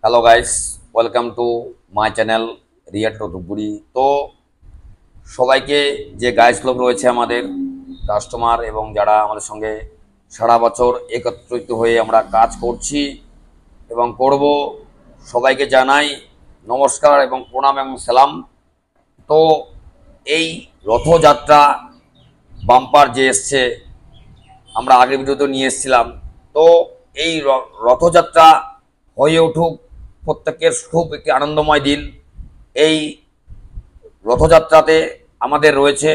Hello guys, welcome to my channel Riya Dhupguri. তো সবাইকে যে গাইস লোক রয়েছে আমাদের কাস্টমার এবং যারা আমাদের সঙ্গে সারা বছর একত্রিত হয়ে আমরা কাজ করছি এবং করব, সবাইকে জানাই নমস্কার এবং প্রণাম এবং সালাম। তো এই রথযাত্রা বাম্পার যে এসছে, আমরা আগের ভিডিওতে নিয়ে এসেছিলাম। তো এই রথযাত্রা হয়ে উঠুক প্রত্যেকের খুব একটি আনন্দময় দিন। এই রথযাত্রাতে আমাদের রয়েছে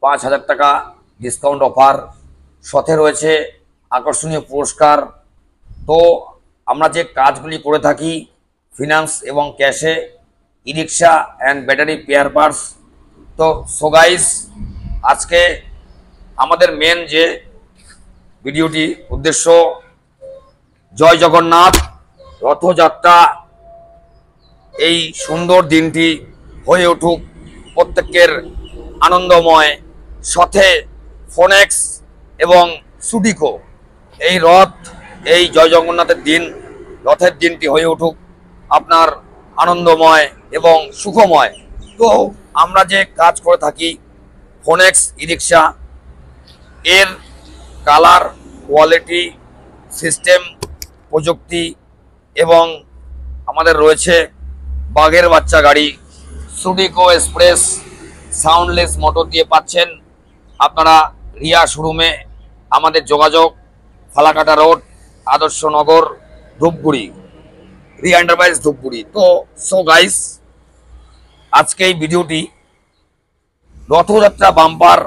5,000 টাকা ডিসকাউন্ট অফার, সাথে রয়েছে আকর্ষণীয় পুরস্কার। তো আমরা যে কাজগুলি করে থাকি ফিনান্স এবং ক্যাশে, ই রিক্সা অ্যান্ড ব্যাটারি পেয়ার পার্টস। তো সো গাইস, আজকে আমাদের মেন যে ভিডিওটি উদ্দেশ্য, জয় জগন্নাথ রথযাত্রা, এই সুন্দর দিনটি হয়ে উঠুক প্রত্যেকের আনন্দময়, সাথে ফোনেক্স এবং সুডিকো। এই রথ, এই জয় জগন্নাথের দিন, রথের দিনটি হয়ে উঠুক আপনার আনন্দময় এবং সুখময়। তো আমরা যে কাজ করে থাকি ফোনেক্স ই রিক্সা, এর কালার, কোয়ালিটি, সিস্টেম, প্রযুক্তি এবং আমাদের রয়েছে বাঘের বাচ্চা গাড়ি, সুডিকো এক্সপ্রেস সাউন্ডলেস মোটর দিয়ে পাচ্ছেন আপনারা রিয়া শোরুমে। আমাদের যোগাযোগ ফালাকাটা রোড, আদর্শনগর, ধূপগুড়ি, রিয়া এন্টারপ্রাইজ ধূপগুড়ি। তো সো গাইস, আজকে এই ভিডিওটি রথযাত্রা বাম্পার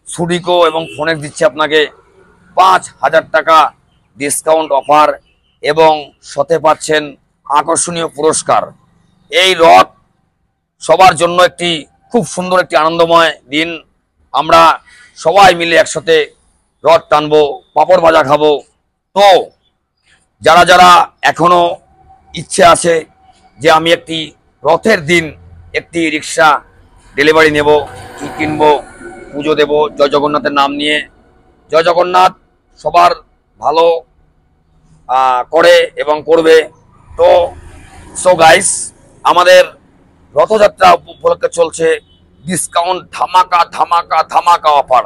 সুডিকো এবং ফোনেক্স দিচ্ছে আপনাকে 5,000 টাকা ডিসকাউন্ট অফার এবং সাথে পাচ্ছেন আকর্ষণীয় পুরস্কার। এই রথ সবার জন্য একটি খুব সুন্দর একটি আনন্দময় দিন। আমরা সবাই মিলে একসাথে রথ টানবো, পাঁপড় ভাজা খাবো। তো যারা যারা এখনো ইচ্ছে আছে যে আমি একটি রথের দিন একটি রিক্সা ডেলিভারি নেব, কি কিনবো, পুজো দেব জয় জগন্নাথের নাম নিয়ে, জয় জগন্নাথ সবার ভালো করে এবং করবে। তো সো গাইস, আমাদের রথযাত্রা উপলক্ষে চলছে ডিসকাউন্ট ধামাকা ধামাকা ধামাকা অফার।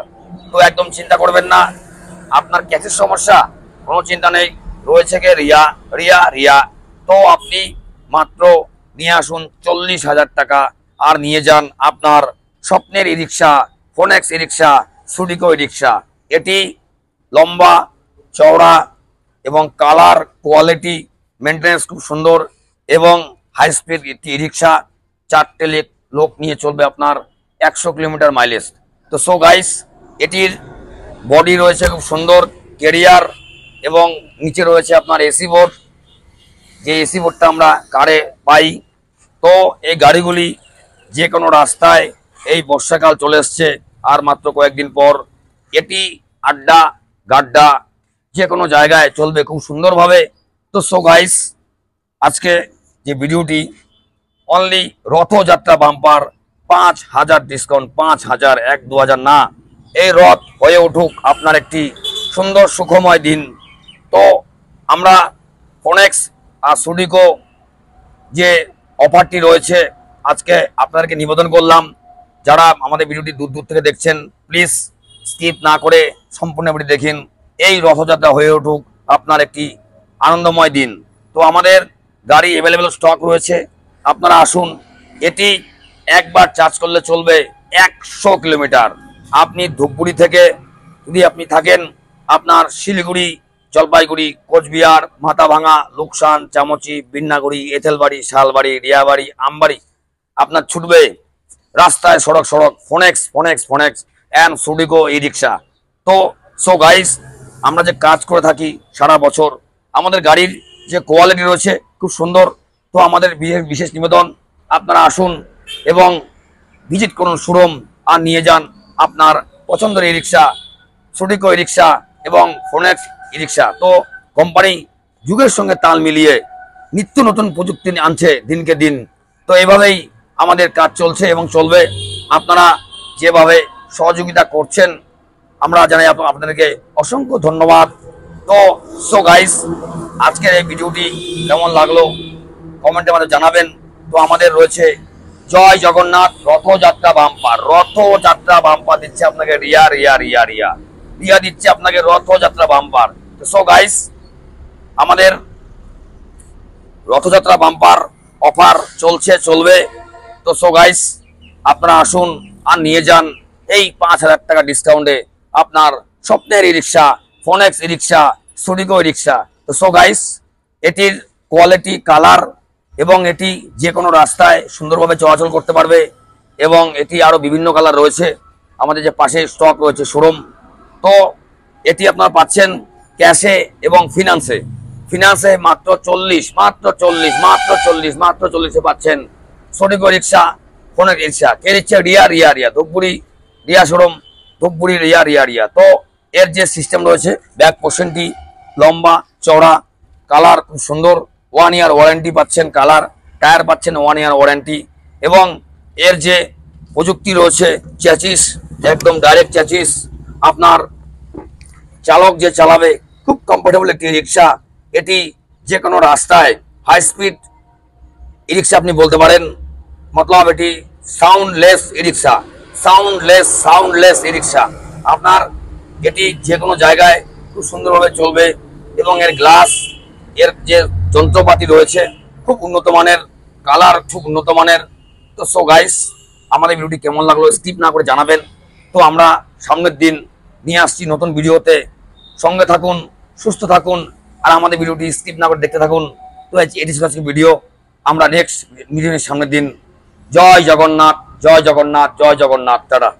তো একদম চিন্তা করবেন না, আপনার ক্যাশের সমস্যা কোনো চিন্তা নেই, রয়েছে কে রিয়া রিয়া রিয়া। তো আপনি মাত্র নিয়ে আসুন 40,000 টাকা আর নিয়ে যান আপনার স্বপ্নের ই রিক্সা, ফোনেক্স ই রিক্সা, সুডিকো ই রিক্সা। এটি লম্বা, চওড়া এবং কালার, কোয়ালিটি, মেনটেন্যান্স খুব সুন্দর এবং হাই স্পিড একটি ই রিক্সা। 4টে লোক নিয়ে চলবে আপনার 100 কিলোমিটার মাইলেজ। তো সো গাইস, এটির বডি রয়েছে খুব সুন্দর, ক্যারিয়ার এবং নিচে রয়েছে আপনার এসি বোর্ড, যে এসি বোর্ডটা আমরা কারে পাই। তো এই গাড়িগুলি যে কোনো রাস্তায়, এই বর্ষাকাল চলে এসছে আর মাত্র কয়েকদিন পর, এটি আড্ডা গাড্ডা যে কোনো জায়গায় চলবে খুব সুন্দরভাবে। তো সো গাইস, আজকে যে ভিডিওটি অনলি রথযাত্রা বাম্পার 5,000 ডিসকাউন্ট, 5,000, 1-2,000 না। এই রথ হয়ে উঠুক আপনার একটি সুন্দর সুখময় দিন। তো আমরা ফোনেক্স আর সুডিকো যে অফারটি রয়েছে আজকে আপনাদেরকে নিবেদন করলাম। যারা আমাদের ভিডিওটি দূর দূর থেকে দেখছেন, প্লিজ স্কিপ না করে সম্পূর্ণ ভিডিও দেখুন। এই রথযাত্রা হয়ে উঠুক আপনার একটি আনন্দময় দিন। তো আমাদের গাড়ি অ্যাভেলেবেল স্টক রয়েছে, আপনারা আসুন। এটি একবার চার্জ করলে চলবে 100 কিলোমিটার। আপনি ধূপগুড়ি থেকে যদি আপনি থাকেন, আপনার শিলিগুড়ি, জলপাইগুড়ি, কোচবিহার, মাথাভাঙা, লুকসান, চামচি, বিন্নাগুড়ি, এঁথেলবাড়ি, শালবাড়ি, রিয়াবাড়ি, আমবাড়ি, আপনার ছুটবে রাস্তায় সড়ক সড়ক ফোনেক্স ফোনেক্স ফোনেক্স অ্যান্ড সুডিকো ই রিক্সা। তো সো গাইস, আমরা যে কাজ করে থাকি সারা বছর, আমাদের গাড়ির যে কোয়ালিটি রয়েছে খুব সুন্দর। তো আমাদের বিশেষ নিবেদন, আপনারা আসুন এবং ভিজিট করুন শোরুম আর নিয়ে যান আপনার পছন্দের ই রিক্সা, সুডিকো ই রিক্সা এবং ফোনেক্স ই রিক্সা। তো কোম্পানি যুগের সঙ্গে তাল মিলিয়ে নিত্য নতুন প্রযুক্তি আনছে দিনকে দিন। তো এভাবেই আমাদের কাজ চলছে এবং চলবে। আপনারা যেভাবে সহযোগিতা করছেন আমরা জানাই আপনাদেরকে অসংখ্য ধন্যবাদ। তো তো সো গাইস, আজকের এই ভিডিওটি কেমন লাগলো কমেন্টে আমাদের জানাবেন। তো আমাদের রয়েছে জয় জগন্নাথ রথযাত্রা বাম্পার। রথযাত্রা বাম্পার দিচ্ছে আপনাকে রিয়া রিয়া রিয়া রিয়া রিয়া দিচ্ছে আপনাকে রথযাত্রা বাম্পার। তো সো গাইস, আমাদের রথযাত্রা বাম্পার অফার চলবে। তো সো গাইস, আপনারা আসুন আর নিয়ে যান এই 5,000 টাকা ডিসকাউন্টে আপনার স্বপ্নের ই রিক্সা, ফোনেক্স ই রিক্সা, সুডিকো ই রিক্সা। তো সো গাইস, এটির কোয়ালিটি, কালার এবং এটি যে কোনো রাস্তায় সুন্দরভাবে চলাচল করতে পারবে এবং এটি আরও বিভিন্ন কালার রয়েছে। আমাদের যে পাশে স্টক রয়েছে শোরুম, তো এটি আপনারা পাচ্ছেন ক্যাশে এবং ফিনান্সে মাত্র 40 পাচ্ছেন সুডিকো রিক্সা, ফোনেক্স রিক্সা। কে দিচ্ছে? রিয়া রিয়া রিয়া ধূপগুড়ি রিয়া শোরুম, ধূপগুড়ি রিয়া রিয়া রিয়া। তো এর যে সিস্টেম রয়েছে, ব্যাক পোর্শনটি লম্বা চওড়া, কালার খুব সুন্দর, 1 ইয়ার ওয়ারেন্টি পাচ্ছেন, কালার টায়ার পাচ্ছেন 1 ইয়ার ওয়ারেন্টি এবং এর যে প্রযুক্তি রয়েছে, চ্যাচিস একদম ডাইরেক্ট চ্যাচিস। আপনার চালক যে চালাবে খুব কমফোর্টেবল একটি রিক্সা। এটি যে কোনো রাস্তায় হাই স্পিড ই রিক্সা আপনি বলতে পারেন, মতলব এটি সাউন্ডলেস ই রিক্সা, সাউন্ডলেস ই রিক্সা। আপনার এটি যে কোনো জায়গায় খুব সুন্দরভাবে চলবে এবং এর গ্লাস, এর যে যন্ত্রপাতি রয়েছে খুব উন্নত মানের, কালার খুব উন্নত মানের। তো সো গাইস, আমাদের ভিডিওটি কেমন লাগলো স্কিপ না করে জানাবেন। তো আমরা সামনের দিন নিয়ে আসছি নতুন ভিডিওতে, সঙ্গে থাকুন, সুস্থ থাকুন আর আমাদের ভিডিওটি স্কিপ না করে দেখতে থাকুন। তো এটি ছিল আজকের ভিডিও, আমরা নেক্সট ভিডিওর সামনের দিন। জয় জগন্নাথ, জয় জগন্নাথ, জয় জগন্নাথ, টাটা।